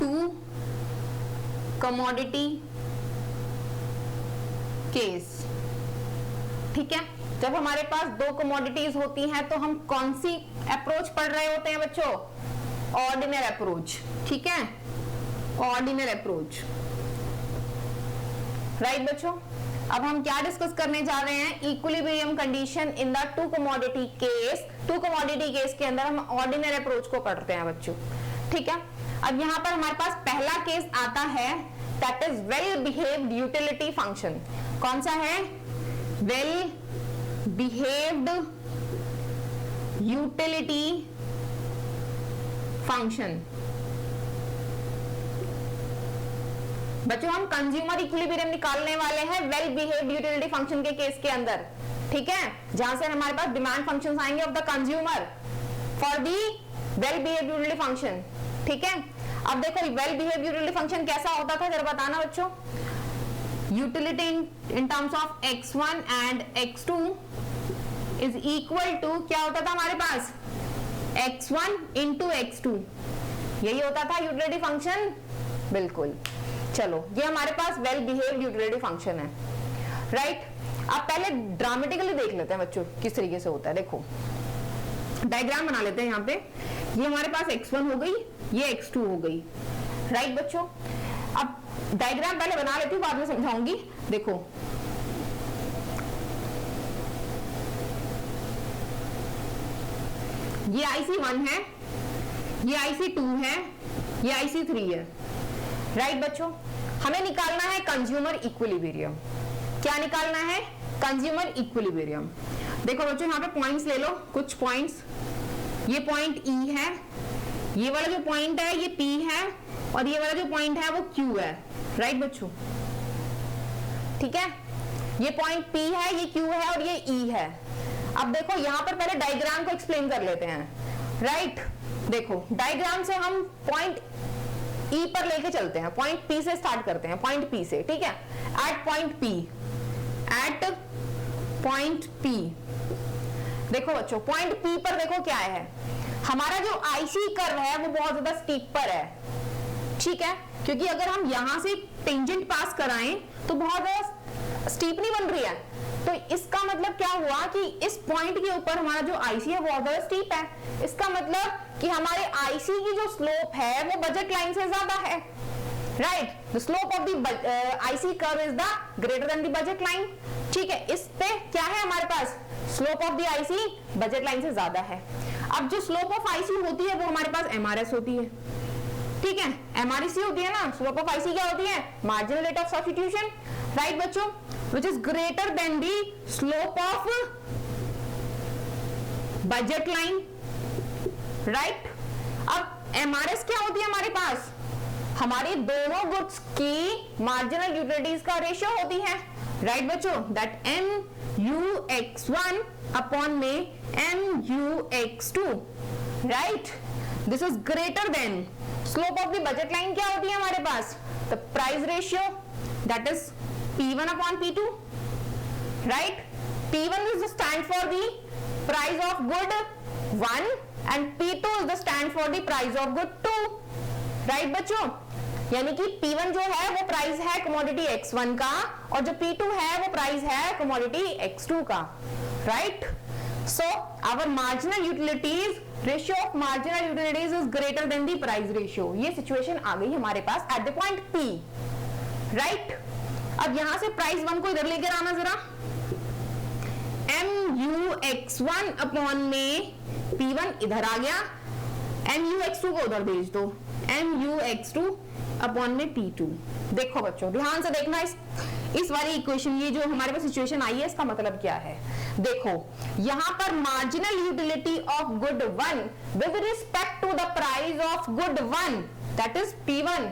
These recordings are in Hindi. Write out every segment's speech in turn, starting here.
To commodity case. ठीक है, जब हमारे पास दो कमोडिटीज होती हैं तो हम कौन सी अप्रोच पढ़ रहे होते हैं बच्चों? Ordinal approach. ठीक है, ऑर्डिनल अप्रोच, राइट बच्चों। अब हम क्या डिस्कस करने जा रहे हैं? Equilibrium condition in the two commodity case. Two commodity case के अंदर हम ऑर्डिनल अप्रोच को पढ़ते हैं बच्चों। ठीक है, अब यहां पर हमारे पास पहला केस आता है, that is well behaved utility function. कौन सा है? Well behaved utility function. बच्चों हम कंज्यूमर इक्विलिब्रियम निकालने वाले हैं वेल बिहेव्ड यूटिलिटी फंक्शन के केस के अंदर। ठीक है, जहां से हमारे पास डिमांड फंक्शंस आएंगे of the consumer for the well behaved utility function. ठीक है, अब देखो वेल बिहेव्ड यूटिलिटी फंक्शन कैसा होता था जरा बताना बच्चों। Utility in terms of x1 and x2 is equal to क्या होता था हमारे पास? x1 इंटू x2, यही होता था यूटिलिटी फंक्शन। बिल्कुल, चलो ये हमारे पास वेल बिहेव्ड यूटिलिटी फंक्शन है, राइट। अब पहले ड्रामेटिकली देख लेते हैं बच्चों किस तरीके से होता है। देखो डायग्राम बना लेते हैं यहाँ पे। ये हमारे पास x1 हो गई, ये x2 हो गई, राइट बच्चों। अब डायग्राम पहले बना लेती हूँ, बाद में समझाऊंगी। देखो ये IC1 है, ये IC2 है, ये IC3 है, राइट बच्चों। हमें निकालना है कंज्यूमर इक्विलिब्रियम। क्या निकालना है? Consumer equilibrium. देखो बच्चों यहाँ पे पॉइंट्स ले लो, कुछ पॉइंट्स। ये पॉइंट E है, ये वाला जो पॉइंट है ये P है, और ये वाला जो पॉइंट है वो Q है, राइट बच्चों। ठीक है, ये पॉइंट P है, ये Q है और ये E है। अब देखो यहाँ पर पहले डायग्राम को एक्सप्लेन कर लेते हैं, राइट। देखो डायग्राम से हम पॉइंट E पर लेके चलते हैं, पॉइंट P से स्टार्ट करते हैं, पॉइंट P से। ठीक है, at point P, at point P। देखो बच्चों पॉइंट P पर देखो क्या है, हमारा जो IC कर्व है वो बहुत ज्यादा स्टीप पर है। ठीक है, क्योंकि अगर हम यहां से टेंजेंट पास कराएं तो बहुत ज्यादा स्टीप नहीं बन रही है। तो इसका मतलब क्या हुआ कि इस पॉइंट के ऊपर हमारा जो IC है बहुत ज्यादा स्टीप है। इसका मतलब कि हमारे IC की जो स्लोप है वो बजट लाइन से ज्यादा है, right. The slope of the IC curve is the greater than the budget line. ठीक है, इस पे क्या है हमारे पास? Slope of the IC budget line से ज्यादा है। अब जो स्लोप ऑफ IC होती है वो हमारे पास MRS होती है। ठीक है, MRC होती है ना। स्लोप ऑफ IC क्या होती है? Marginal rate of substitution, right बच्चों, which is greater than the slope of budget line, right। अब MRS क्या होती है हमारे पास? हमारी दोनों गुड्स की मार्जिनल यूटिलिटीज का रेशियो होती है, राइट बच्चों। दैट MUX1 अपॉन में MUX2, right. This is greater than slope of the budget line. क्या होती है हमारे पास? The price ratio, that is P1 upon P2, right? P1 is the stand for the price of good 1 and P2 is the stand for the price of good 2, right बच्चों। यानी कि P1 जो है वो प्राइस है कमोडिटी X1 का, और जो P2 है वो प्राइस है कमोडिटी X2 का, right? So our marginal utilities ratio of marginal utilities is greater than the price ratio। ये सिचुएशन आ गई हमारे पास at the point P, right? अब यहां से प्राइस 1 को इधर लेकर आना जरा। MUX1 अपॉन में P1 इधर आ गया, MUX2 को उधर भेज दो, MUX2 अपॉन में P2। देखो बच्चों ध्यान से देखना, इस वाली इक्वेशन, ये जो हमारे पास सिचुएशन आई है इसका मतलब क्या है। देखो यहां पर marginal utility of good 1 with respect to the price of good 1 that is P1,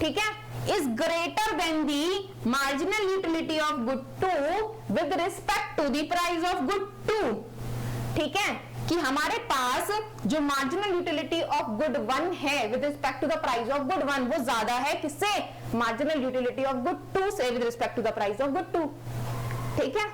ठीक है, is greater than the marginal utility of good 2 with respect to the price of good 2। ठीक है, कि हमारे पास जो मार्जिनल यूटिलिटी ऑफ गुड 1 है with respect to the price of good 1 वो ज्यादा है किससे? मार्जिनल यूटिलिटी ऑफ गुड 2 से with respect to the price of good 2। ठीक है,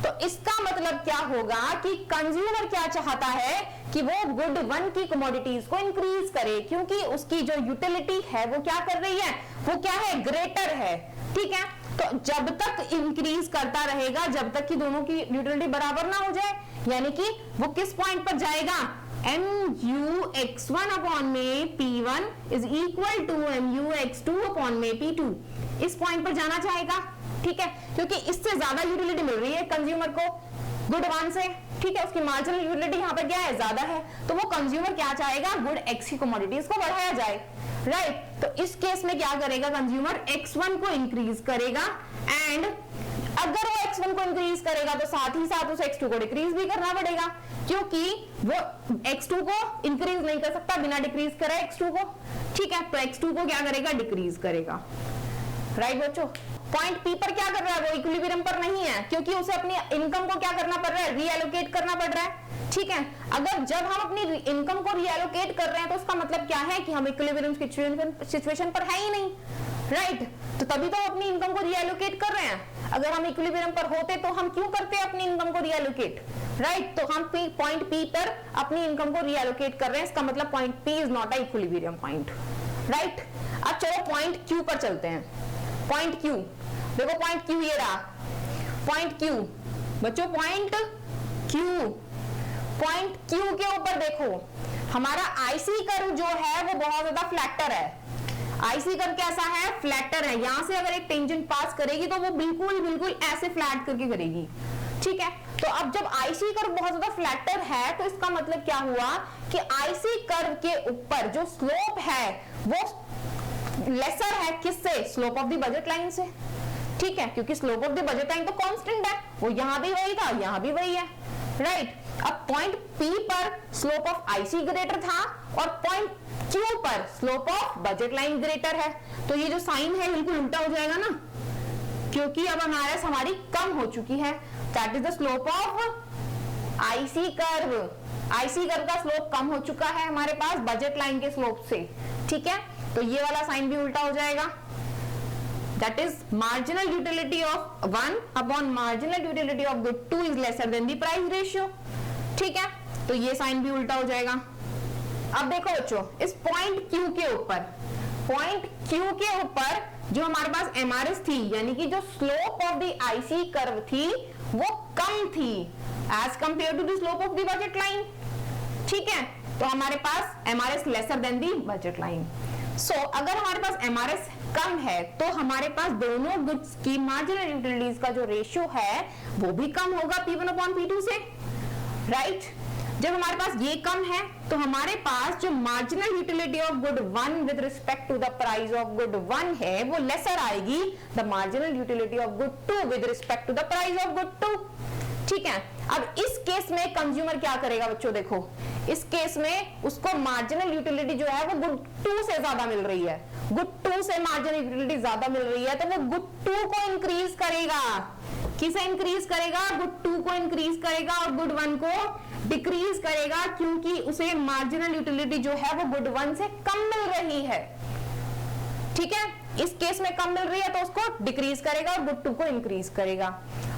तो इसका मतलब क्या होगा कि कंज्यूमर क्या चाहता है कि वो गुड 1 की कमोडिटीज को इंक्रीज करे, क्योंकि उसकी जो यूटिलिटी है वो क्या कर रही है, वो क्या है, ग्रेटर है। ठीक है, तो जब तक इंक्रीज करता रहेगा, जब तक कि दोनों की यूटिलिटी बराबर ना हो जाए, यानी कि वो किस पॉइंट पर जाएगा, MUX1 अपॉन में P1 is equal to MUX2 upon में P2, इस पॉइंट पर जाना चाहेगा। ठीक है, क्योंकि इससे ज्यादा यूटिलिटी मिल रही है कंज्यूमर को गुड 1 से। ठीक है, उसकी मार्जिनल यूटिलिटी यहाँ पर क्या है, ज्यादा है, तो वो कंज्यूमर क्या चाहेगा, गुड X की कमोडिटीज को बढ़ाया जाए। राइट, तो इस केस में क्या करेगा कंज्यूमर, X1 को इंक्रीज करेगा, एंड अगर वो X1 को इंक्रीज करेगा तो साथ ही साथ उसे X2 को डिक्रीज भी करना पड़ेगा, क्योंकि वो X2 को इंक्रीज नहीं कर सकता बिना डिक्रीज करे X2 को। ठीक है, तो X2 को क्या करेगा, डिक्रीज करेगा। राइट बच्चों, पॉइंट P पर क्या कर रहा है, वो इक्विलिब्रियम पर नहीं है, क्योंकि उसे अपनी इनकम को क्या करना पड़ रहा है, रीएलोकेट करना पड़ रहा है। ठीक है, अगर जब हम अपनी इनकम को रीएलोकेट कर रहे हैं तो उसका मतलब क्या है कि हम इक्विलिब्रियम सिचुएशन पर है ही नहीं। राइट, तो तभी तो अपनी इनकम को रीएलोकेट कर रहे हैं। अगर हम इक्विलिब्रियम पर होते तो हम क्यों करते अपनी इनकम को रीएलोकेट। राइट, तो हम पॉइंट P पर अपनी इनकम को रीएलोकेट कर रहे हैं, इसका मतलब point P is not a equilibrium point. Right, अब चलो पॉइंट Q पर चलते हैं। पॉइंट Q, देखो पॉइंट Q ये रहा, पॉइंट Q बच्चों, पॉइंट Q के ऊपर देखो हमारा आईसी कर्व जो है वो बहुत ज्यादा फ्लैटर है। आईसी कर्व कैसा है, फ्लैटर है। यहां से अगर एक टेंजेंट पास करेगी तो वो बिल्कुल ऐसे फ्लैट करके करेगी। ठीक है, तो अब जब आईसी कर्व बहुत ज्यादा फ्लैटर है तो इसका मतलब क्या हुआ कि आईसी कर्व के ऊपर जो स्लोप है वो लेसर है, किससे, slope of the budget line से। ठीक है, क्योंकि slope of the budget line तो कांस्टेंट है, वो यहां भी वही था, यहां भी वही है। राइट, अब पॉइंट P पर स्लोप ऑफ आईसी ग्रेटर था और पॉइंट Q पर slope of budget line greater है, तो ये जो साइन है बिल्कुल उल्टा हो जाएगा ना, क्योंकि अब हमारी कम हो चुकी है। That is the slope of IC curve. IC curve का स्लोप कम हो चुका है हमारे पास बजट लाइन के स्लोप से। ठीक है, तो ये वाला साइन भी उल्टा हो जाएगा। That is marginal utility of 1 upon marginal utility of good 2 is lesser than the price ratio. ठीक है, तो ये साइन भी उल्टा हो जाएगा। अब देखो बच्चों, इस पॉइंट Q के ऊपर, पॉइंट Q के ऊपर जो हमारे पास MRS थी, यानी कि जो slope of the IC curve थी वो कम थी as compare to the slope of the budget line. ठीक है, तो हमारे पास MRS lesser than the budget line. So अगर हमारे पास MRS कम है तो हमारे पास दोनों गुड्स की मार्जिनल यूटिलिटीज का जो रेशियो है वो भी कम होगा P1 अपॉन P2 से। राइट, जब हमारे पास ये कम है तो हमारे पास जो marginal utility of good 1 with respect to the price of good 1 है वो लेसर आएगी the marginal utility of good 2 with respect to the price of good 2। ठीक है, अब इस केस में कंज्यूमर क्या करेगा बच्चों, देखो इस केस में उसको मार्जिनल यूटिलिटी जो है वो गुड 2 से ज्यादा मिल रही है, गुड 2 से मार्जिनल यूटिलिटी ज्यादा मिल रही है, तो वो गुड 2 को इंक्रीज करेगा। किसे इंक्रीज करेगा, गुड 2 को इंक्रीज करेगा और गुड 1 को डिक्रीज करेगा, क्योंकि उसे मार्जिनल यूटिलिटी जो है वो गुड 1 से कम मिल रही है। ठीक है, इस केस में कम मिल रही है तो उसको डिक्रीज करेगा और गुड 2 को इंक्रीज करेगा।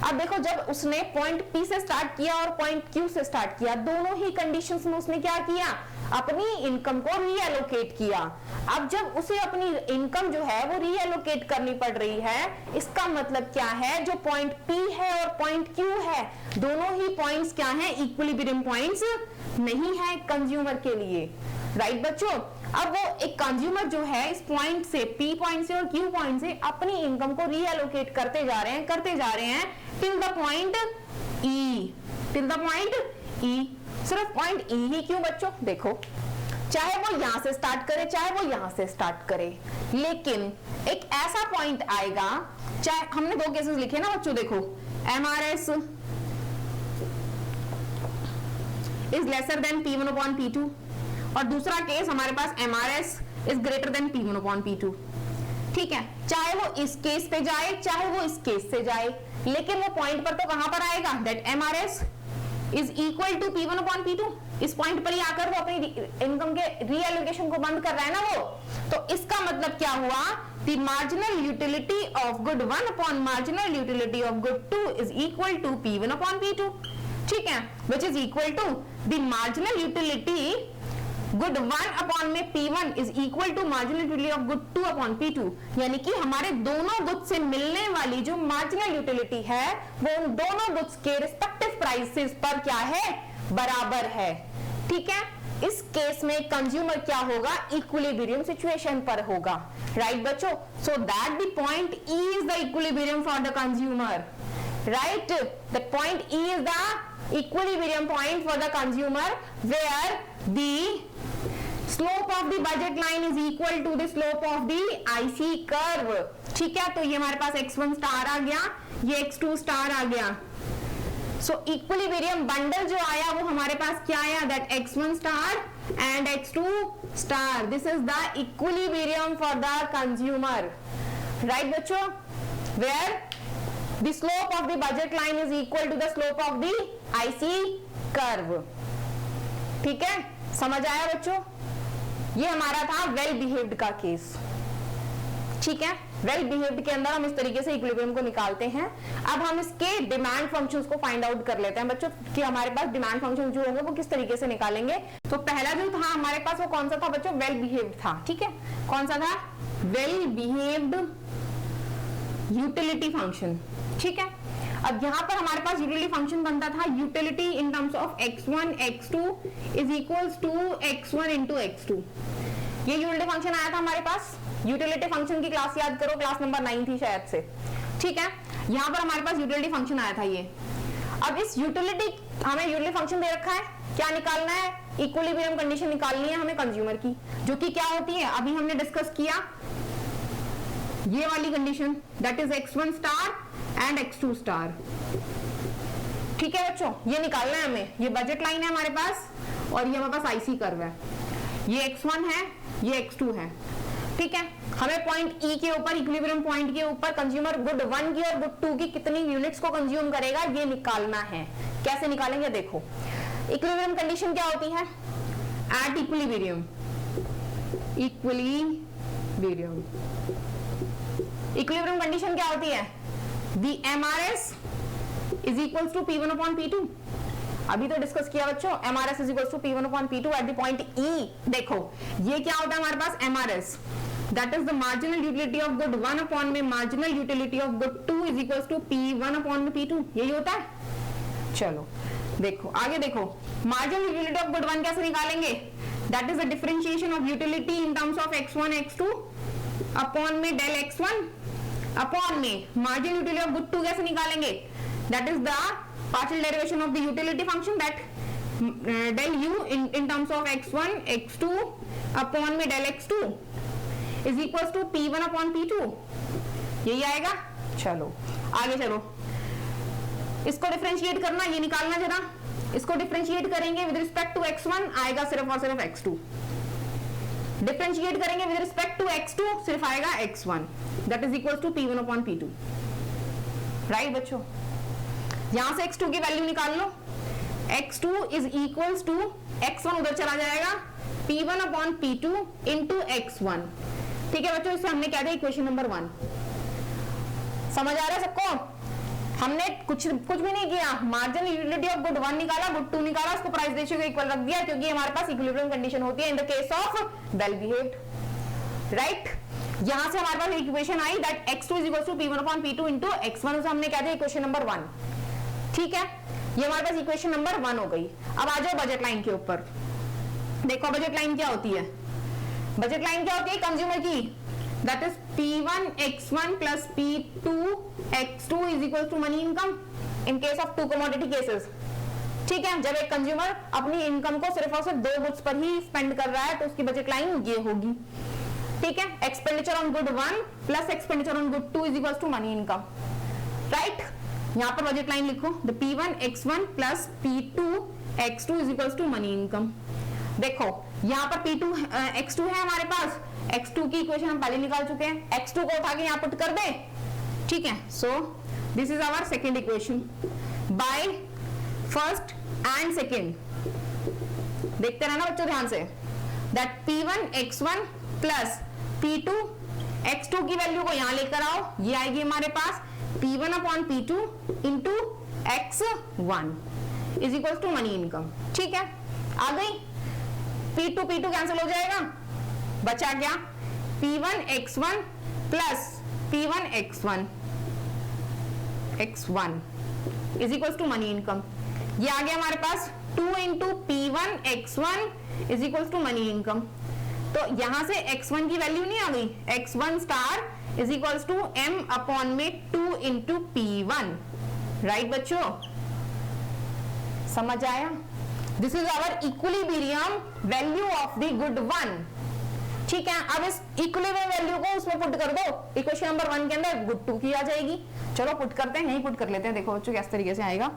अब देखो, जब उसने पॉइंट P से स्टार्ट किया और पॉइंट Q से स्टार्ट किया, दोनों ही कंडीशंस में उसने क्या किया, अपनी इनकम को रीएलोकेट किया। अब जब उसे अपनी इनकम जो है वो रीएलोकेट करनी पड़ रही है, इसका मतलब क्या है, जो पॉइंट P है और पॉइंट Q है दोनों ही पॉइंट्स क्या हैं, इक्विलिब्रियम पॉइंट्स नहीं है कंज्यूमर के लिए। राइट बच्चों, अब वो एक कंज्यूमर जो है इस पॉइंट से, P पॉइंट से और Q पॉइंट से अपनी इनकम को रीएलोकेट करते जा रहे हैं till the point E, till the point E। सिर्फ पॉइंट E ही क्यों बच्चों, देखो चाहे वो यहां से स्टार्ट करे चाहे वो यहां से स्टार्ट करे, लेकिन एक ऐसा पॉइंट आएगा, चाहे हमने दो केसेस लिखे ना बच्चों, देखो MRS is lesser than P1 upon P2 और दूसरा केस हमारे पास MRS is greater then P1 upon P2। ठीक है, चाहे वो इस केस पे जाए चाहे वो इस केस से जाए, लेकिन वो पॉइंट पर तो कहां पर आएगा, that MRS is equal to P1 upon P2। इस पॉइंट पर ही आकर वो अपनी इनकम के रीएलोकेशन को बंद कर रहा है ना वो, तो इसका मतलब क्या हुआ, the marginal utility of good 1 upon marginal utility of good 2 is equal to P1 upon P2, ठीक है, which is equal to the marginal utility good 1 upon में P1 is equal to marginal utility of good 2 upon P2, यानी कि हमारे दोनों गुड्स से मिलने वाली जो मार्जिनल यूटिलिटी है वो उन दोनों गुड्स के रिस्पेक्टिव प्राइसेस पर क्या है, बराबर है, ठीक है। इस केस में कंज्यूमर क्या होगा, इक्विलिब्रियम सिचुएशन पर होगा, राइट बच्चों। So that the point E is the equilibrium for the consumer, right, the point E is the equilibrium point for the consumer where the slope of the budget line is equal to the slope of the IC curve, ठीक है। तो ये हमारे पास x1 स्टार आ गया, ये x2 स्टार आ गया। सो इक्विलिब्रियम बंडल जो आया वो हमारे पास क्या आया, that x1 star and x2 star, this is the equilibrium for the consumer, right बच्चों, where the slope of the budget line is equal to the slope of the IC curve, ठीक है, समझ आया बच्चों। ये हमारा था वेल बिहेव्ड का केस, ठीक है। वेल बिहेव्ड के अंदर हम इस तरीके से इक्विलिब्रियम को निकालते हैं। अब हम इसके डिमांड फंक्शंस को फाइंड आउट कर लेते हैं बच्चों कि हमारे पास डिमांड फंक्शन जो होंगे वो किस तरीके से निकालेंगे। तो पहला जो था हमारे पास वो कौन सा था बच्चों, वेल बिहेव्ड था, ठीक है। कौन सा था, वेल बिहेव्ड यूटिलिटी फंक्शन, ठीक है। अब यहां पर हमारे पास यूटिलिटी फंक्शन बनता था utility in terms of x1 x2 is equals to x1 into x2। ये यूटिलिटी फंक्शन आया था हमारे पास, यूटिलिटी फंक्शन की क्लास याद करो, क्लास नंबर 9 थी शायद से, ठीक है। यहां पर हमारे पास यूटिलिटी फंक्शन आया था ये। अब इस यूटिलिटी हमें यूटिलिटी फंक्शन दे रखा है, क्या निकालना है, इक्विलिब्रियम कंडीशन निकालनी है हमें कंज्यूमर की, जो कि क्या होती है अभी हमने डिस्कस किया, ये वाली condition, that is x1 star and x2 star, ठीक है बच्चों। ये निकालना है हमें, ये बजट लाइन है हमारे पास और ये हमारे पास IC कर्व है, ये x1 है, ये x2 है, ठीक है। हमें पॉइंट E के ऊपर, इक्विलिब्रियम पॉइंट के ऊपर कंज्यूमर गुड 1 की और गुड 2 की कितनी यूनिट्स को कंज्यूम करेगा ये निकालना है। कैसे निकालेंगे देखो, इक्विलिब्रियम कंडीशन क्या होती है, at equilibrium, equilibrium equilibrium condition क्या होती है, the MRS is equals to P1 upon P2। अभी तो डिस्कस किया बच्चों, MRS is equals to P1 upon P2 at the point E। देखो ये क्या होता है हमारे पास, MRS that is the marginal utility of good 1 upon में marginal utility of good 2 is equals to P1 upon में P2, यही होता है। चलो देखो आगे देखो, marginal utility of good 1 कैसे निकालेंगे, that is the differentiation of utility in terms of x1 x2 upon में del x1 अपॉन में मार्जिन यूटिलिटी ऑफ गुड 2 कैसे निकालेंगे, that is the partial derivation of the utility function that del U in terms of x1 x2 upon में del x2 is equals to P1 upon P2, यही आएगा। चलो आगे चलो, इसको डिफरेंशिएट करना, ये निकालना जरा, इसको डिफरेंशिएट करेंगे विद रिस्पेक्ट टू x1 आएगा सिर्फ और सिर्फ x2, डिफरेंशिएट करेंगे विद रिस्पेक्ट टू x2 सिर्फ आएगा x1, that is equal to P1 upon P2, right बच्चों। यहां से x2 की वैल्यू निकाल लो, x2 is equals to x1 उधर चला जाएगा, P1 upon P2 into x1, ठीक है बच्चों। इसे हमने क्या दिया, इक्वेशन नंबर 1। समझ आ रहा है सबको, हमने कुछ भी नहीं किया, मार्जिनल यूटिलिटी ऑफ गुड 1 निकाला, गुड 2 निकाला, उसको प्राइस रेशियो को इक्वल रख दिया, क्योंकि हमारे पास इक्विलिब्रियम कंडीशन होती है in the case of well behaved, right. यहां से हमारे पास इक्वेशन आई that x2 is equal to P1 upon P2 into x1, उसे हमने क्या दिया, इक्वेशन नंबर 1, ठीक है। ये हमारे पास इक्वेशन नंबर 1 हो गई। अब आ जाओ बजट लाइन के ऊपर, देखो बजट लाइन क्या होती है, बजट लाइन क्या होती है कंज्यूमर की, that is P1 x1 plus P2 x2 is equal to money income in case of two commodity cases, ठीक है। जब एक कंज्यूमर अपनी इनकम को सिर्फ और सिर्फ 2 गुड्स पर ही स्पेंड कर रहा है तो उसकी बजट लाइन ये होगी, ठीक है। Expenditure on good 1 plus expenditure on good 2 is equal to money income, right. यहां पर बजट लाइन लिखो, the P1 x1 plus P2 x2 is equal to money income. देखो यहाँ पर P2 x2 है हमारे पास, x2 की इक्वेशन हम पहले निकाल चुके हैं, x2 को उठा के यहाँ पुट कर दे, ठीक है। So this is our second equation, by first and second, देखते रहना बच्चों ध्यान से, that P1 x1 plus P2 x2 की वैल्यू को यहां लेकर आओ, ये आएगी हमारे पास P1 upon P2 into x1 is equal to money income. ठीक है, आ गई, P2 कैंसिल हो जाएगा, बचा क्या P1 x1 plus P1 x1 is equal to money income. ये आ गया हमारे पास 2 into P1 x1 is equal to money income. तो यहां से x1 की वैल्यू नहीं आ गई, x1 star is equal to m upon में 2 इंटू P1। राइट बच्चों, समझ आया? This is our equilibrium value of the good one. ठीक है, अब इस इक्विलिब्रियम वैल्यू को उसमें पुट कर दो, इक्वेशन नंबर 1 के अंदर गुड 2 की आ जाएगी। चलो पुट करते हैं, यही पुट कर लेते हैं। देखो बच्चों किस तरीके से आएगा,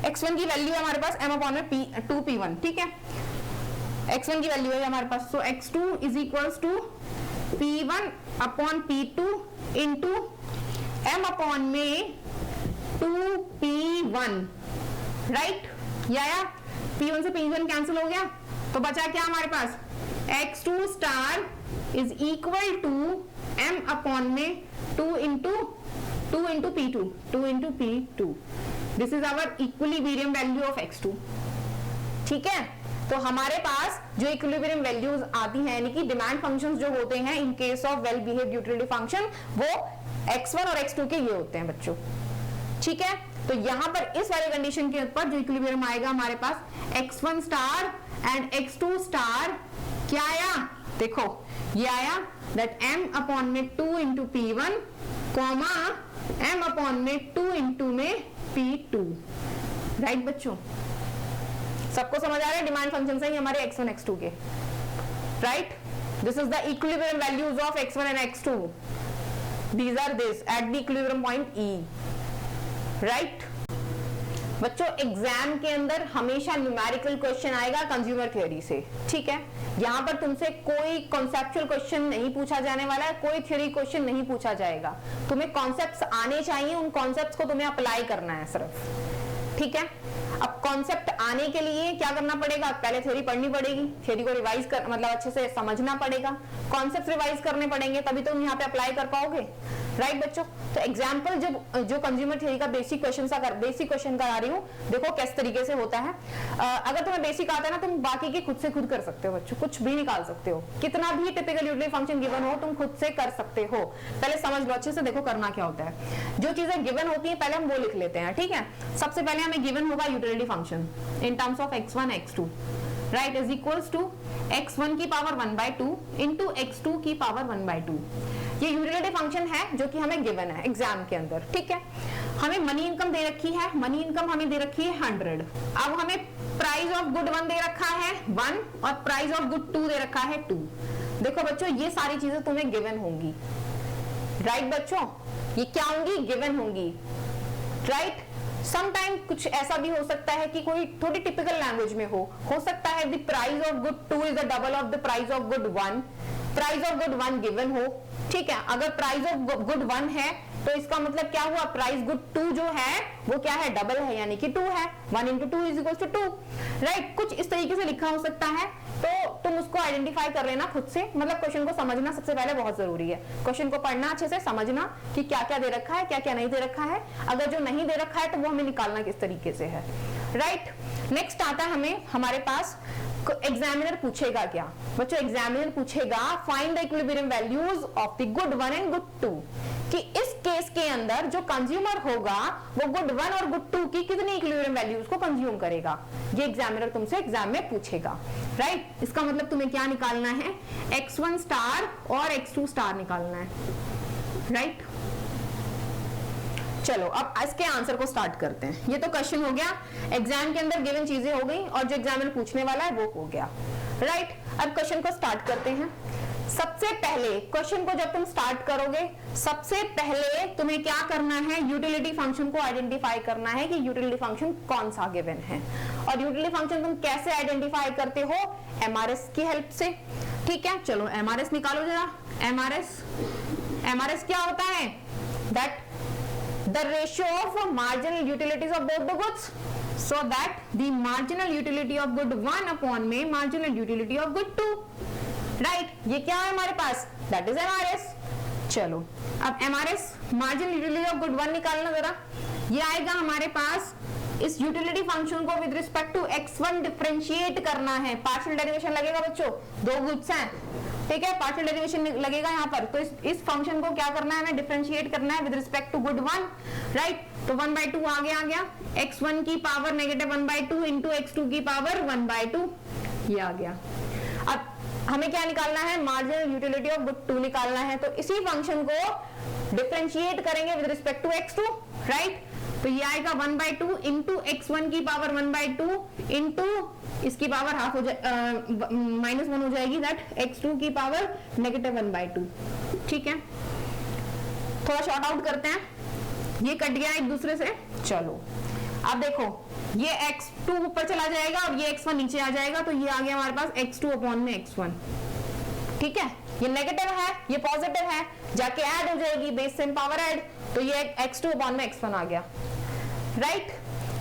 x1 की वैल्यू है हमारे पास m अपॉन में 2p1। ठीक है, x1 की वैल्यू है हमारे पास, so x2 is equals to p1 upon p2 into m upon में 2p1। राइट, या p1 से p1 कैंसिल हो गया, तो बचा क्या हमारे पास x2 star is equal to m upon में 2 into P2। This is our equilibrium value of x2। ठीक है, तो हमारे पास जो इक्विलिब्रियम वैल्यूज आती हैं, यानी कि डिमांड फंक्शंस जो होते हैं in case of well behaved utility function, वो x1 और x2 के ये होते हैं बच्चों। ठीक है, तो यहां पर इस वाले कंडीशन के ऊपर जो इक्विलिब्रियम आएगा हमारे पास x1 star and x2 star क्या आया, देखो ये आया दैट m अपॉन में 2 into P1 comma m upon में 2 इंटू में P2। राइट बच्चों, सबको समझ आ रहा है? डिमांड फंक्शन से ही हमारे x1 x2 के। Right, this is the equilibrium values of x1 and x2। These are this at the equilibrium point E। Right बच्चों, एग्जाम के अंदर हमेशा न्यूमेरिकल क्वेश्चन आएगा कंज्यूमर थ्योरी से। ठीक है, यहाँ पर तुमसे कोई कॉन्सेप्चुअल क्वेश्चन नहीं पूछा जाने वाला है, कोई थ्योरी क्वेश्चन नहीं पूछा जाएगा। तुम्हें कॉन्सेप्ट्स आने चाहिए, उन कॉन्सेप्ट्स को तुम्हें अप्लाई करना है सिर्फ। ठीक है, अब कॉन्सेप्ट आने के लिए क्या करना पड़ेगा, पहले थ्योरी पढ़नी पड़ेगी, थ्योरी को रिवाइज कर मतलब अच्छे से समझना पड़ेगा, कॉन्सेप्ट रिवाइज करने पड़ेंगे, तभी तुम यहाँ पे अप्लाई कर पाओगे। राइट बच्चों, तो एग्जाम्पल जो कंज्यूमर थ्योरी का बेसिक क्वेश्चन करा रही हूँ, देखो किस तरीके से होता है। अगर तुम्हें बेसिक आता है ना, तुम बाकी के खुद से खुद कर सकते हो बच्चों, कुछ भी निकाल सकते हो, कितना भी टिपिकल यूटिलिटी फंक्शन गिवन हो तुम खुद से कर सकते हो। पहले समझ लो अच्छे से, देखो करना क्या होता है। जो चीजें गिवन होती है पहले हम वो लिख लेते हैं। ठीक है, सबसे पहले हमें गिवन होगा utility function in terms of x1 x2, right, is equals to x1 की पावर 1/2 इंटू x2 की पावर 1/2। ये यूटिलिटी फंक्शन है जो कि हमें गिवन है एग्जाम के अंदर। ठीक है, हमें मनी इनकम दे रखी है, मनी इनकम हमें दे रखी है 100। अब हमें प्राइस ऑफ गुड 1 दे रखा है 1 और प्राइस ऑफ गुड 2 दे रखा है 2। देखो बच्चों, ये सारी चीजें तुम्हें गिवन होंगी। राइट बच्चों, ये क्या होंगी, गिवन होंगी। राइट, समटाइम कुछ ऐसा भी हो सकता है कि कोई थोड़ी टिपिकल लैंग्वेज में हो सकता है the price of good 2 is the double of the price of good 1, price of good 1 given हो। ठीक है, अगर प्राइस ऑफ गुड 1 है तो इसका मतलब क्या हुआ, प्राइस गुड 2 जो है वो क्या है, डबल है, यानी कि 2 है। 1 into 2 is equal to 2। Right, कुछ इस तरीके से लिखा हो सकता है, तो तुम उसको आइडेंटिफाई कर लेना खुद से। मतलब क्वेश्चन को समझना सबसे पहले बहुत जरूरी है, क्वेश्चन को पढ़ना अच्छे से, समझना कि क्या क्या दे रखा है, क्या क्या नहीं दे रखा है। अगर जो नहीं दे रखा है तो वो हमें निकालना किस तरीके से है। राइट, नेक्स्ट आता है हमें, हमारे पास एग्जामिनर पूछेगा क्या बच्चों, एग्जामिनर पूछेगा find the equilibrium values of the good 1 and good 2, कि इस केस के अंदर जो कंज्यूमर होगा वो गुड 1 और गुड 2 की कितनी इक्विलिब्रियम वैल्यूज को कंज्यूम करेगा। ये एग्जामिनर तुमसे एग्जाम में पूछेगा। राइट, इसका मतलब तुम्हें क्या निकालना है, x1 स्टार और x2 स्टार निकालना है। राइट, चलो अब इसके आंसर को स्टार्ट करते हैं। ये तो क्वेश्चन हो गया, एग्जाम के अंदर गिवन चीजें हो गई और जो एग्जामिनर पूछने वाला है वो हो गया। राइट, अब क्वेश्चन को स्टार्ट करते हैं। सबसे पहले क्वेश्चन को जब तुम स्टार्ट करोगे, सबसे पहले तुम्हें क्या करना है, यूटिलिटी फंक्शन को आइडेंटिफाई करना है कि यूटिलिटी फंक्शन कौन सा गिवन है। और यूटिलिटी फंक्शन तुम कैसे आइडेंटिफाई करते हो, एमआरएस की हेल्प से। ठीक है, चलो एमआरएस निकालो जरा। एमआरएस क्या होता है, that the ratio of marginal utilities of both the goods. so that the marginal utility of good 1 upon में marginal utility of good 2, right? ये क्या है हमारे पास? that is MRS. चलो अब MRS marginal utility of good 1 निकालना जरा, ये आएगा हमारे पास, इस यूटिलिटी फंक्शन को with respect to x1 differentiate करना है, पार्शियल डेरिवेशन लगेगा बच्चों, दो गुड्स हैं, ठीक है, पार्शियल डेरिवेशन लगेगा यहाँ पर, तो इस फंक्शन को क्या करना है, हमें डिफरेंशिएट करना है with respect to good 1, right? तो 1/2 आ गया x1 की पावर -1/2 इंटू x2 की पावर 1/2, ये आ गया। अब हमें क्या निकालना है, मार्जिनल यूटिलिटी ऑफ गुड 2 निकालना है, तो इसी फंक्शन को डिफरेंशिएट करेंगे with respect to x2, right? तो ये आएगा 1/2 इंटू x1 की पावर 1/2 इंटू इसकी पावर हाफ हो जाए -1 हो जाएगी, दैट x2 की पावर -1/2, ठीक है? थोड़ा शॉर्ट आउट करते हैं, ये कट गया एक दूसरे से। चलो अब देखो, ये x2 ऊपर चला जाएगा और ये x1 नीचे आ जाएगा, तो ये आ गया हमारे पास x2 अपॉन में x1, ठीक है? ये नेगेटिव है, ये पॉजिटिव है, जाके ऐड हो जाएगी, बेस सेम पावर ऐड, तो ये x2 अपॉन में x1 आ गया, राइट?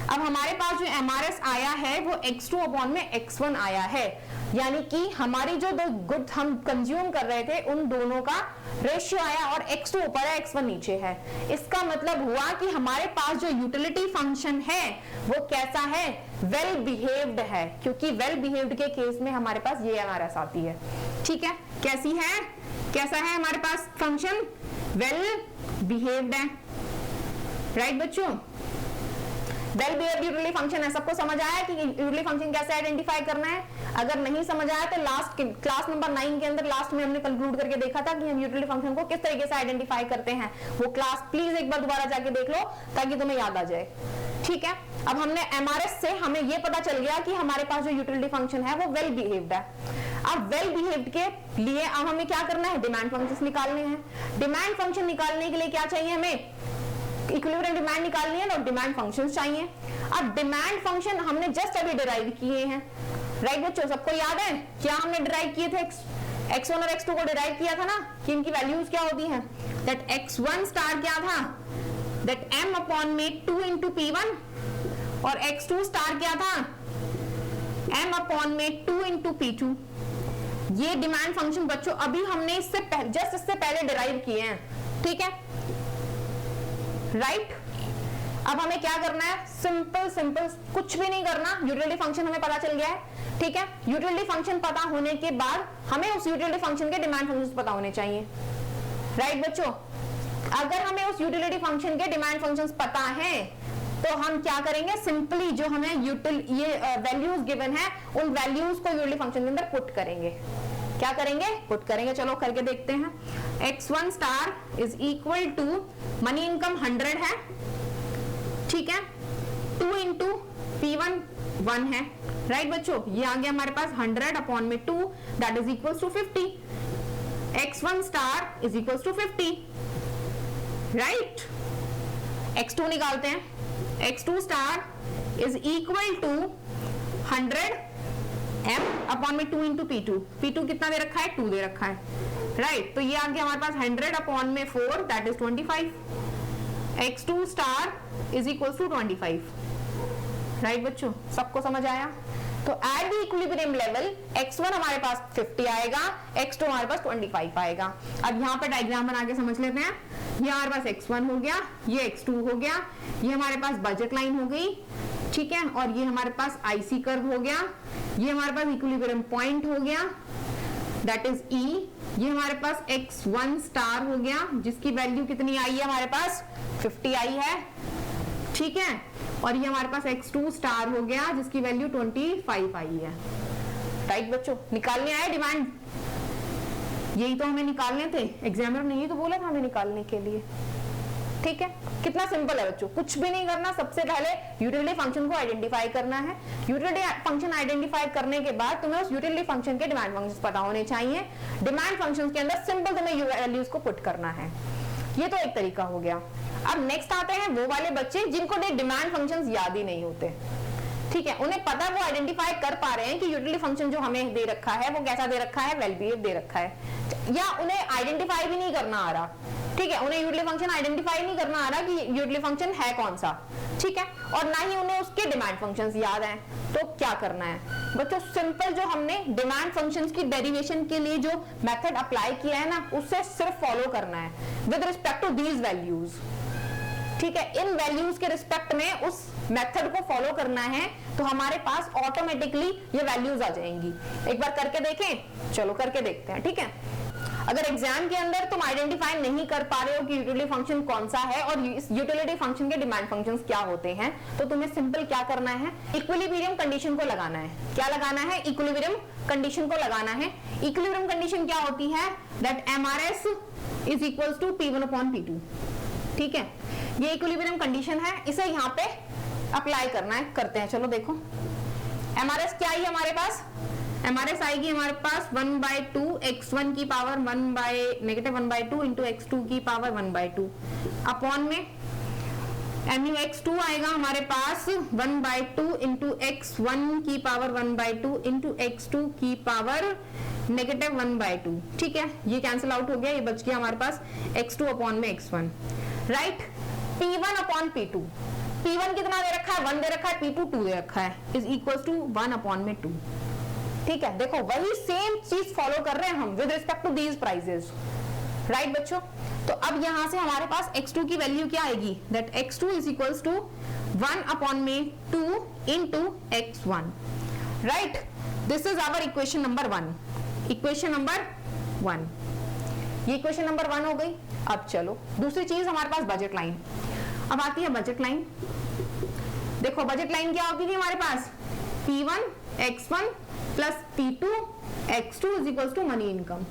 अब हमारे पास जो MRS आया है वो x2 अपॉन में x1 आया है, यानी कि हमारी जो दो गुड हम कंज्यूम कर रहे थे उन दोनों का रेशियो आया, और x2 ऊपर है x1 नीचे है। इसका मतलब हुआ कि हमारे पास जो यूटिलिटी फंक्शन है वो कैसा है, वेल बिहेव्ड है, क्योंकि वेल बिहेव्ड के केस में हमारे पास ये MRS आती है, ठीक है? कैसी है, कैसा है हमारे पास फंक्शन, वेल बिहेव्ड है, राइट बच्चों? वेल बिहेव्ड यूटिलिटी फंक्शन है, सबको समझ आया कि यूटिलिटी फंक्शन कैसे आइडेंटिफाई करना है? अगर नहीं समझ आया तो लास्ट क्लास नंबर 9 के अंदर लास्ट में हमने कंक्लूड करके देखा था कि हम यूटिलिटी फंक्शन को किस तरीके से आइडेंटिफाई करते हैं, वो क्लास प्लीज एक बार दोबारा जाके देख लो ताकि तुम्हें याद आ जाए, ठीक है? अब हमने MRS से हमें ये पता चल गया कि हमारे पास जो यूटिलिटी फंक्शन है वो वेल बिहेव्ड है। अब वेल बिहेव्ड के लिए अब हमें क्या करना है, डिमांड फंक्शन निकालने हैं। डिमांड फंक्शन निकालने के लिए क्या चाहिए हमें, इक्विलिब्रियम डिमांड निकालनी है और डिमांड फंक्शंस चाहिए। अब डिमांड फंक्शन हमने जस्ट अभी डिराइव किए हैं, राइट बच्चों? सबको याद है क्या हमने डिराइव किए थे, x1 और x2 को डिराइव किया था ना, कि इनकी वैल्यूज क्या होती हैं, दैट x1 स्टार क्या था, दैट m अपॉन में 2 इंटू P1, और x2 स्टार क्या था, m अपॉन में 2 इंटू P2। ये डिमांड फंक्शन बच्चों अभी हमने इससे जस्ट इससे पहले डिराइव किए हैं, ठीक है, राइट? अब हमें क्या करना है, सिंपल कुछ भी नहीं करना, यूटिलिटी फंक्शन हमें पता चल गया है, ठीक है? यूटिलिटी फंक्शन पता होने के बाद हमें उस यूटिलिटी फंक्शन के डिमांड फंक्शंस पता होने चाहिए, राइट बच्चों? अगर हमें उस यूटिलिटी फंक्शन के डिमांड फंक्शंस पता है तो हम क्या करेंगे, सिंपली जो हमें ये वैल्यूज गिवन है उन वैल्यूज को यूटिलिटी फंक्शन के अंदर पुट करेंगे। क्या करेंगे, पुट करेंगे। चलो करके देखते हैं। x1 star is equal to money income 100 है, ठीक है, 2 इंटू P1 1 है, राइट बच्चों? ये आ गया हमारे पास 100 अपॉन में 2 that is equal to 50। x1 star is equal to 50, right? x2 निकालते हैं। x2 star is equal to 100 m upon में 2 इंटू P2 कितना दे रखा है, 2 दे रखा है, राइट? तो ये आ गया हमारे पास 100 अपॉन में 4 that is 25। x2 star is equal to 25, right बच्चों? सबको समझ आया? तो eight the equilibrium level x1 हमारे पास 50 आएगा, x2 हमारे पास 25 आएगा। अब यहाँ पे डायग्राम बना के समझ लेते हैं। ये हमारे पास x1 हो गया, ये x2 हो गया, ये हमारे पास बजट लाइन हो गई, ठीक है, और ये हमारे पास IC कर्व हो गया, ये हमारे पास इक्विलिब्रियम पॉइंट हो गया दैट इज E, ये हमारे पास x1 स्टार हो गया जिसकी वैल्यू कितनी आई है हमारे पास 50 आई है, ठीक है, और ये हमारे पास x2 स्टार हो गया जिसकी वैल्यू 25 आई है, राइट बच्चों? निकालने आए डिमांड, यही तो हमें निकालने थे, एग्जामिनर ने ही तो बोला था हमें निकालने के लिए, ठीक है? कितना सिंपल है बच्चों, कुछ भी नहीं करना। सबसे पहले यूटिलिटी फंक्शन को आइडेंटिफाई करना है। यूटिलिटी फंक्शन आइडेंटिफाई करने के बाद तुम्हें उस यूटिलिटी फंक्शन के डिमांड फंक्शंस पता होने चाहिए। डिमांड फंक्शंस के अंदर सिंपल तुम्हें वैल्यूज को पुट करना है। ये तो एक तरीका हो गया। अब नेक्स्ट आते हैं वो वाले बच्चे जिनको डिमांड फंक्शंस याद ही नहीं होते, ठीक है? उन्हें पता, वो आइडेंटिफाई कर पा रहे हैं कि यूटिलिटी फंक्शन जो हमें दे रखा है वो कैसा दे रखा है, वेल बिहेव दे रखा है, या उन्हें आइडेंटिफाई भी नहीं करना आ रहा, ठीक है, उन्हें यूटिलिटी फंक्शन आइडेंटिफाई नहीं करना आ रहा कि यूटिलिटी फंक्शन है कौन सा, ठीक है, और ना ही उन्हें उसके डिमांड फंक्शंस याद हैं। तो क्या करना है बच्चों, सिंपल जो हमने डिमांड फंक्शंस की डेरिवेशन के लिए जो मेथड अप्लाई किया है ना, उससे सिर्फ फॉलो करना है with respect to these values, ठीक है, इन वैल्यूज के रिस्पेक्ट में उस मेथड को फॉलो करना है, तो हमारे पास ऑटोमेटिकली ये वैल्यूज आ जाएंगी। एक बार करके देखें, चलो करके देखते हैं, ठीक है। अगर एग्जाम के अंदर तुम आइडेंटिफाई नहीं कर पा रहे हो कि यूटिलिटी फंक्शन कौन सा है और इस यूटिलिटी फंक्शन के डिमांड फंक्शंस क्या होते हैं, तो तुम्हें सिंपल क्या करना है, इक्विलिब्रियम कंडीशन को लगाना है। क्या लगाना है, इक्विलिब्रियम कंडीशन को लगाना है। इक्विलिब्रियम कंडीशन क्या होती है, that MRS is equals to P1 upon P2, ठीक है, ये इक्विलिब्रियम कंडीशन है, इसे यहाँ पे अप्लाई करना है। करते हैं, चलो देखो MRS क्या है हमारे पास, MRS आएगी हमारे पास 1/2 x1 की पावर -1/2 इंटू x2 की पावर 1/2 अपॉन में MUX2 आएगा हमारे पास 1/2 इंटू x1 की पावर 1/2 इंटू x2 की पावर -1/2, ठीक है, ये कैंसिल आउट हो गया, ये बच गया हमारे पास x2 अपॉन में x1, right. P1 upon P2, P1 कितना दे रखा है, 1 दे रखा है, P2 2 दे रखा है, इज इक्वल टू 1 अपॉन में 2, ठीक है। देखो वही सेम चीज फॉलो कर रहे हैं हम with respect to these prices, right बच्चों। तो अब यहां से हमारे पास x2 की वैल्यू क्या आएगी, that x2 is equals to 1 upon में 2 into x1, right. This is our equation number 1, equation number 1, ये इक्वेशन नंबर 1 हो गई। अब चलो दूसरी चीज हमारे पास बजट लाइन, अब आती है बजट लाइन। देखो बजट लाइन क्या होती थी हमारे पास, P1 x1 plus P2 x2 is equals to money income.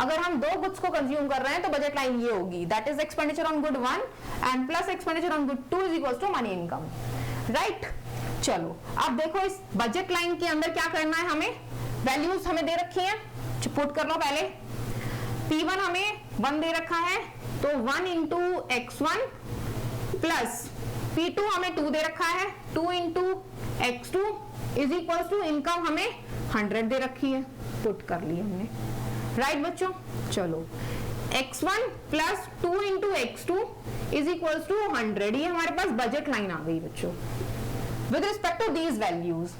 अगर हम दो गुड्स को कंज्यूम कर रहे हैं तो बजट लाइन ये होगी, that is expenditure on good 1 and plus expenditure on good 2 is equals to money income, right. चलो अब देखो इस बजट लाइन के अंदर क्या करना है, हमें वैल्यूज हमें दे रखी है, पुट कर लो पहले। P1 हमें 1 दे रखा है, तो 1 इंटू x1 प्लस P2 हमें 2 दे रखा है, 2 into x2 is equal to income हमें 100 दे रखी है, पुट कर ली हमने, राइट बच्चों। चलो x1 plus 2 into x2 is equal to 100, ये हमारे पास बजट लाइन आ गई बच्चों with respect to these values,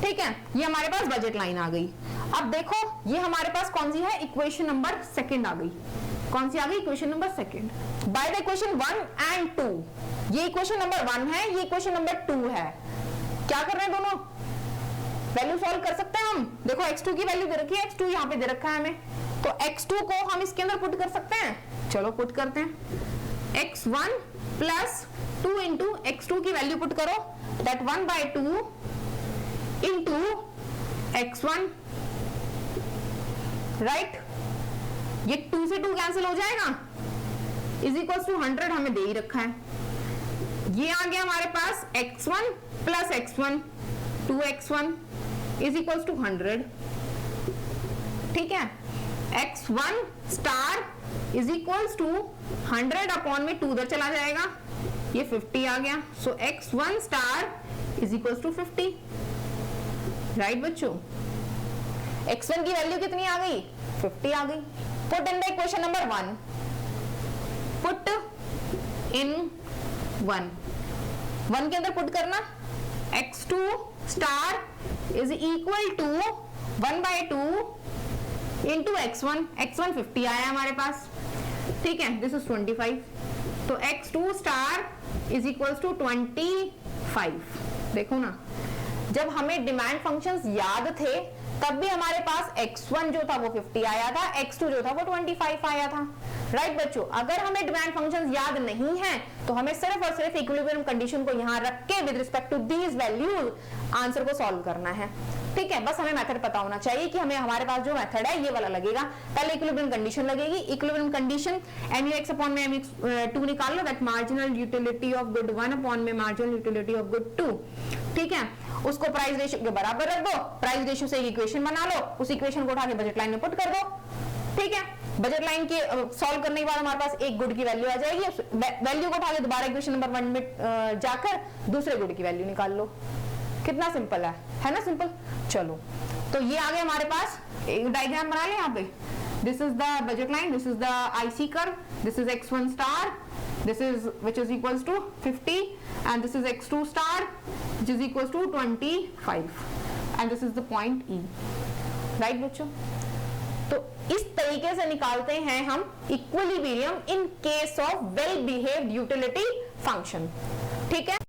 ठीक है, ये हमारे पास बजट लाइन आ गई। अब देखो ये हमारे पास कौन सी है, इक्वेशन नंबर 2 आ गई, कौन सी आ गई, equation number 2 by the equation 1 and 2। ये इक्वेशन नंबर 1 है, ये इक्वेशन नंबर 2 है। क्या कर रहे हैं, दोनों वैल्यू सॉल्व कर सकते हैं हम। देखो x2 की वैल्यू दे रखी है, x2 यहाँ पे दे रखा है हमें, तो x2 को हम इसके अंदर पुट कर सकते हैं। चलो पुट करते हैं, x1 प्लस 2 इंटू x2 की वैल्यू पुट करो, दैट 1/2 इंटू x1, राइट। ये 2 से 2 कैंसिल हो जाएगा, इज इक्वल टू 100 हमें दे ही रखा है। ये आ गया हमारे पास x1 plus x1 2x1 is equal to 100, ठीक है। x1 star is equal to 100 upon में 2 उधर चला जाएगा, ये 50 आ गया, so x1 star is equal to 50, right बच्चों। x1 की वैल्यू कितनी आ गई, 50 आ गई। Put in the equation number 1, put in 1 के अंदर पुट करना, x2 star is equal to 1/2 into x1, x1 50 आया हमारे पास, ठीक है, दिस इज 25, तो x2 star is equal to 25। देखो ना, जब हमें डिमांड फंक्शंस याद थे तब भी हमारे पास x1 जो था वो 50 आया था, x2 जो था वो 25 आया था, राइट बच्चों। अगर हमें डिमांड फंक्शंस याद नहीं है तो हमें सिर्फ और सिर्फ इक्विलिब्रियम कंडीशन को यहाँ रख के with respect to these values answer को सॉल्व करना है, ठीक है। बस हमें मेथड पता होना चाहिए कि हमें हमारे पास जो मेथड है ये वाला लगेगा। पहले इक्विलिब्रियम कंडीशन लगेगी, इक्विलिब्रियम कंडीशन MUX अपॉन में MUX2 निकाल लो, that marginal utility of good 1 upon में मार्जिनल यूटिलिटी ऑफ गुड 2, ठीक है। उसको प्राइस रेशियो के बराबर रख दो, प्राइस रेशियो से एक इक्वेशन बना लो, उस इक्वेशन को उठा के बजट लाइन में पुट कर दो, ठीक है। बजट लाइन के सॉल्व करने के बाद हमारे पास एक गुड की वैल्यू आ जाएगी, वैल्यू को उठा के दोबारा इक्वेशन नंबर 1 में जाकर दूसरे गुड की वैल्यू निकाल लो। कितना सिंपल है ना, सिंपल। चलो तो ये आ गया हमारे पास, एक डायग्राम बना ले यहाँ पे, this is the budget line, this is the IC curve, this is x1 star, this is which is equals to 50, and this is x2 star which is equals to 25, and this is the point E, right बच्चों? तो इस तरीके से निकालते हैं हम equilibrium in case of well behaved utility function, ठीक है।